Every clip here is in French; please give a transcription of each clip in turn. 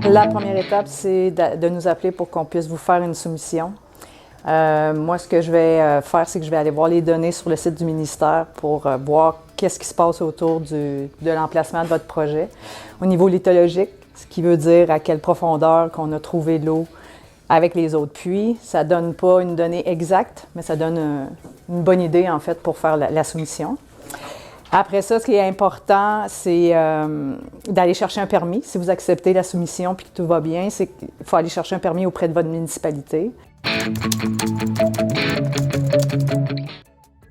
La première étape, c'est de nous appeler pour qu'on puisse vous faire une soumission. Moi, ce que je vais faire, c'est que je vais aller voir les données sur le site du ministère pour voir qu'est-ce qui se passe autour de l'emplacement de votre projet. Au niveau lithologique, ce qui veut dire à quelle profondeur qu'on a trouvé l'eau avec les autres puits. Ça ne donne pas une donnée exacte, mais ça donne une bonne idée, en fait, pour faire la soumission. Après ça, ce qui est important, c'est d'aller chercher un permis. Si vous acceptez la soumission et que tout va bien, c'est qu'il faut aller chercher un permis auprès de votre municipalité.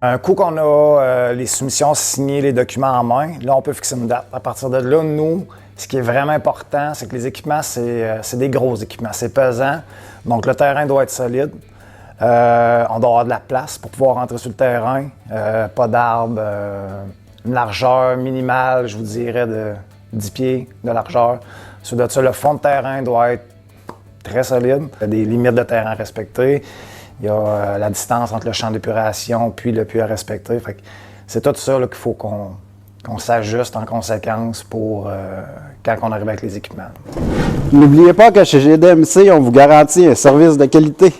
Un coup qu'on a les soumissions signées, les documents en main, là, on peut fixer une date. À partir de là, nous, ce qui est vraiment important, c'est que les équipements, c'est des gros équipements, c'est pesant. Donc, le terrain doit être solide. On doit avoir de la place pour pouvoir rentrer sur le terrain. Pas d'arbres, une largeur minimale, je vous dirais, de 10 pieds de largeur. Ensuite de ça, le fond de terrain doit être très solide. Il y a des limites de terrain à respecter. Il y a la distance entre le champ d'épuration puis le puits à respecter. Fait que c'est tout ça qu'il faut qu'on s'ajuste en conséquence pour quand on arrive avec les équipements. N'oubliez pas que chez GDMC, on vous garantit un service de qualité.